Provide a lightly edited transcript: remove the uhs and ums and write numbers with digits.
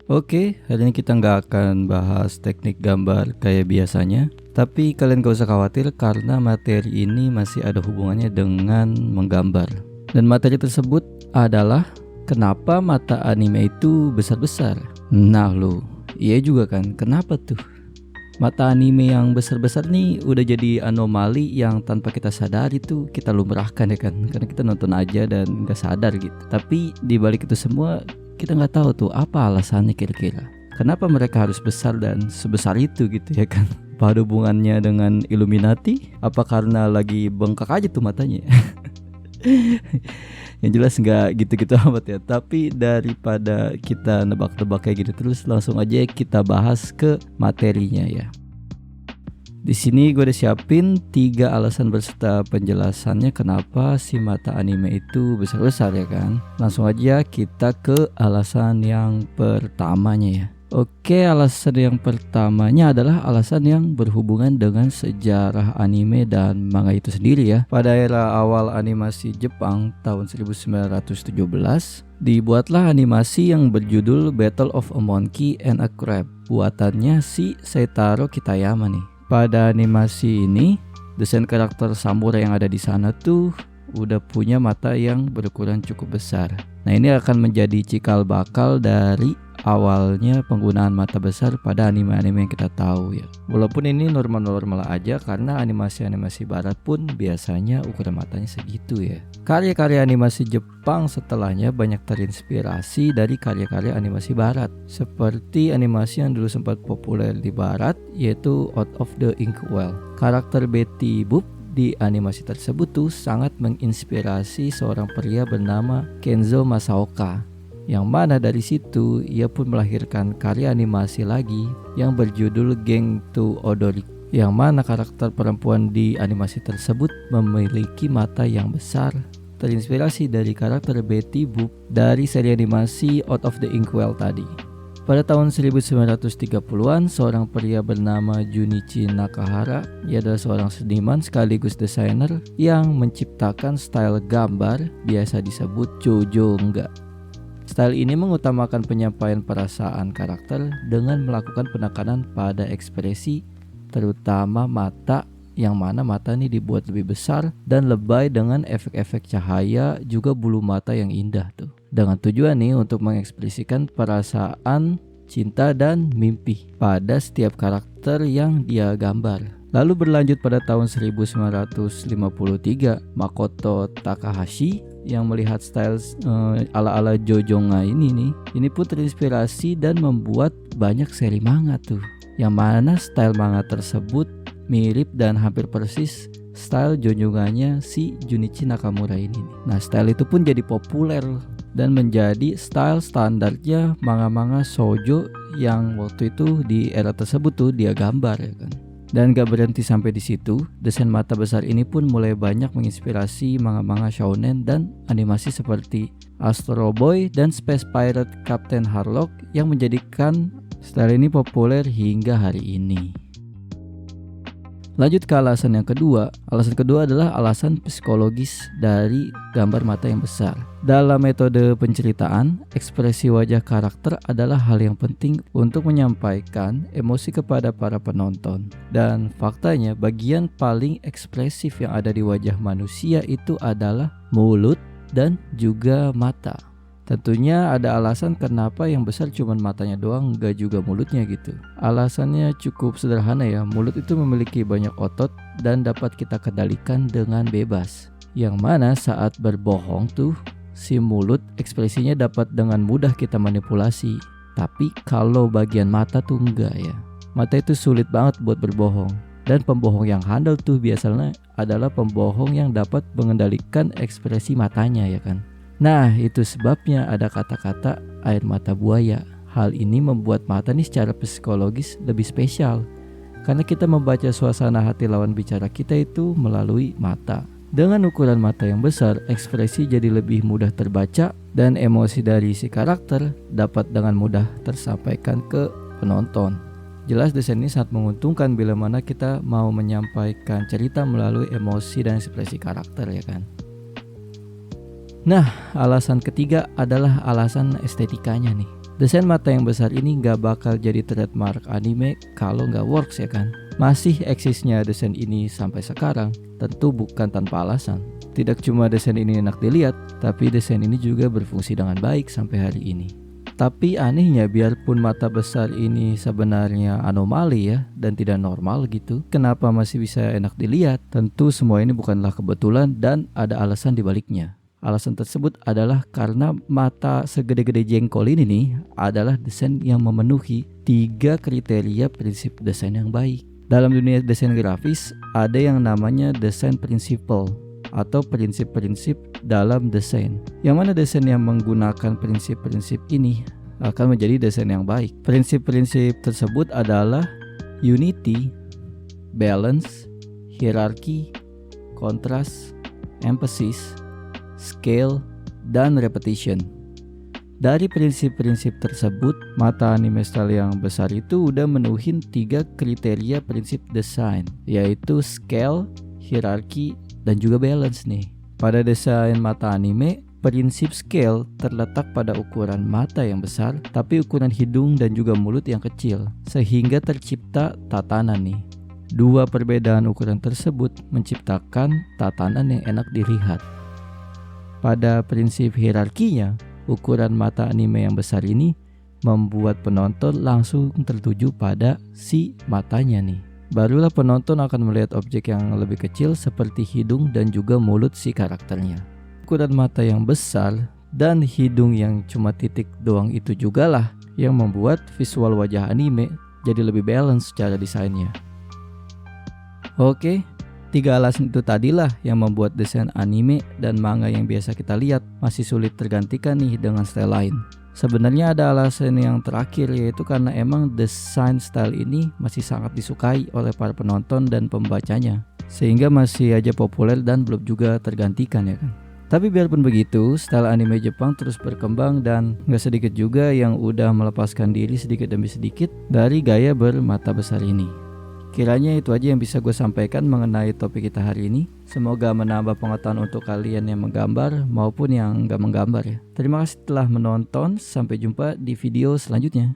Oke, hari ini kita nggak akan bahas teknik gambar kayak biasanya. Tapi kalian gak usah khawatir karena materi ini masih ada hubungannya dengan menggambar. Dan materi tersebut adalah kenapa mata anime itu besar-besar. Nah lo, iya juga kan, kenapa tuh? Mata anime yang besar-besar nih udah jadi anomali yang tanpa kita sadari tuh kita lumrahkan ya kan. Karena kita nonton aja dan gak sadar gitu. Tapi di balik itu semua kita nggak tahu tuh apa alasannya kira-kira. Kenapa mereka harus besar dan sebesar itu gitu ya kan? Apa ada hubungannya dengan Illuminati? Apa karena lagi bengkak aja tuh matanya? Yang jelas nggak gitu-gitu amat ya. Tapi daripada kita nebak-nebak kayak gitu terus, langsung aja kita bahas ke materinya ya. Di sini gue udah siapin 3 alasan berserta penjelasannya kenapa si mata anime itu besar-besar ya kan. Langsung aja kita ke alasan yang pertamanya ya. Oke, alasan yang pertamanya adalah alasan yang berhubungan dengan sejarah anime dan manga itu sendiri ya. Pada era awal animasi Jepang tahun 1917, dibuatlah animasi yang berjudul Battle of a Monkey and a Crab. Buatannya si Seitaro Kitayama nih. Pada animasi ini, desain karakter samurai yang ada di sana tuh udah punya mata yang berukuran cukup besar. Nah, ini akan menjadi cikal bakal dari awalnya penggunaan mata besar pada anime-anime yang kita tahu ya. Walaupun ini normal-normal aja karena animasi-animasi barat pun biasanya ukuran matanya segitu ya. Karya-karya animasi Jepang setelahnya banyak terinspirasi dari karya-karya animasi barat. Seperti animasi yang dulu sempat populer di barat yaitu Out of the Inkwell. Karakter Betty Boop di animasi tersebut tuh sangat menginspirasi seorang pria bernama Kenzo Masaoka, yang mana dari situ ia pun melahirkan karya animasi lagi yang berjudul Gang to Odori, yang mana karakter perempuan di animasi tersebut memiliki mata yang besar, terinspirasi dari karakter Betty Boop dari seri animasi Out of the Inkwell tadi. Pada tahun 1930-an, seorang pria bernama Junichi Nakahara, ia adalah seorang seniman sekaligus desainer yang menciptakan style gambar biasa disebut Chojouga. Style ini mengutamakan penyampaian perasaan karakter dengan melakukan penekanan pada ekspresi, terutama mata, yang mana mata ini dibuat lebih besar dan lebay dengan efek-efek cahaya juga bulu mata yang indah tuh. Dengan tujuan nih untuk mengekspresikan perasaan cinta dan mimpi pada setiap karakter yang dia gambar. Lalu berlanjut pada tahun 1953, Makoto Takahashi yang melihat style ala-ala Chojouga ini pun terinspirasi dan membuat banyak seri manga tuh. Yang mana style manga tersebut mirip dan hampir persis style Chojouga-nya si Junichi Nakamura ini. Nah, style itu pun jadi populer dan menjadi style standarnya manga-manga shoujo yang waktu itu di era tersebut tuh dia gambar ya kan. Dan gak berhenti sampai di situ, desain mata besar ini pun mulai banyak menginspirasi manga-manga shounen dan animasi seperti Astro Boy dan Space Pirate Captain Harlock yang menjadikan style ini populer hingga hari ini. Lanjut ke alasan yang kedua. Alasan kedua adalah alasan psikologis dari gambar mata yang besar. Dalam metode penceritaan, ekspresi wajah karakter adalah hal yang penting untuk menyampaikan emosi kepada para penonton. Dan faktanya, bagian paling ekspresif yang ada di wajah manusia itu adalah mulut dan juga mata. Tentunya ada alasan kenapa yang besar cuma matanya doang, gak juga mulutnya gitu. Alasannya cukup sederhana ya, mulut itu memiliki banyak otot dan dapat kita kendalikan dengan bebas. Yang mana saat berbohong tuh, si mulut ekspresinya dapat dengan mudah kita manipulasi. Tapi kalau bagian mata tuh enggak ya. Mata itu sulit banget buat berbohong. Dan pembohong yang handal tuh biasanya adalah pembohong yang dapat mengendalikan ekspresi matanya ya kan. Nah, itu sebabnya ada kata-kata air mata buaya. Hal ini membuat mata nih secara psikologis lebih spesial karena kita membaca suasana hati lawan bicara kita itu melalui mata. Dengan ukuran mata yang besar, ekspresi jadi lebih mudah terbaca dan emosi dari si karakter dapat dengan mudah tersampaikan ke penonton. Jelas desain ini sangat menguntungkan bila mana kita mau menyampaikan cerita melalui emosi dan ekspresi karakter ya kan. Nah, alasan ketiga adalah alasan estetikanya nih. Desain mata yang besar ini nggak bakal jadi trademark anime kalau nggak works ya kan. Masih eksisnya desain ini sampai sekarang tentu bukan tanpa alasan. Tidak cuma desain ini enak dilihat, tapi desain ini juga berfungsi dengan baik sampai hari ini. Tapi anehnya biarpun mata besar ini sebenarnya anomali ya dan tidak normal gitu, kenapa masih bisa enak dilihat? Tentu semua ini bukanlah kebetulan dan ada alasan di baliknya. Alasan tersebut adalah karena mata segede-gede jengkol ini nih adalah desain yang memenuhi 3 kriteria prinsip desain yang baik. Dalam dunia desain grafis ada yang namanya desain principle atau prinsip-prinsip dalam desain. Yang mana desain yang menggunakan prinsip-prinsip ini akan menjadi desain yang baik. Prinsip-prinsip tersebut adalah unity, balance, hierarchy, contrast, emphasis, scale, dan repetition. Dari prinsip-prinsip tersebut, mata anime style yang besar itu udah menuhin 3 kriteria prinsip desain, yaitu scale, hierarchy, dan juga balance nih. Pada desain mata anime, prinsip scale terletak pada ukuran mata yang besar, tapi ukuran hidung dan juga mulut yang kecil, sehingga tercipta tatanan nih. 2 perbedaan ukuran tersebut menciptakan tatanan yang enak dilihat. Pada prinsip hierarkinya, ukuran mata anime yang besar ini membuat penonton langsung tertuju pada si matanya nih. Barulah penonton akan melihat objek yang lebih kecil seperti hidung dan juga mulut si karakternya. Ukuran mata yang besar dan hidung yang cuma titik doang itu jugalah yang membuat visual wajah anime jadi lebih balance secara desainnya. Oke. 3 alasan itu tadilah yang membuat desain anime dan manga yang biasa kita lihat masih sulit tergantikan nih dengan style lain. Sebenarnya ada alasan yang terakhir, yaitu karena emang desain style ini masih sangat disukai oleh para penonton dan pembacanya, sehingga masih aja populer dan belum juga tergantikan ya kan. Tapi biarpun begitu, style anime Jepang terus berkembang dan gak sedikit juga yang udah melepaskan diri sedikit demi sedikit dari gaya bermata besar ini. Kiranya itu aja yang bisa gue sampaikan mengenai topik kita hari ini. Semoga menambah pengetahuan untuk kalian yang menggambar maupun yang gak menggambar ya. Terima kasih telah menonton, sampai jumpa di video selanjutnya.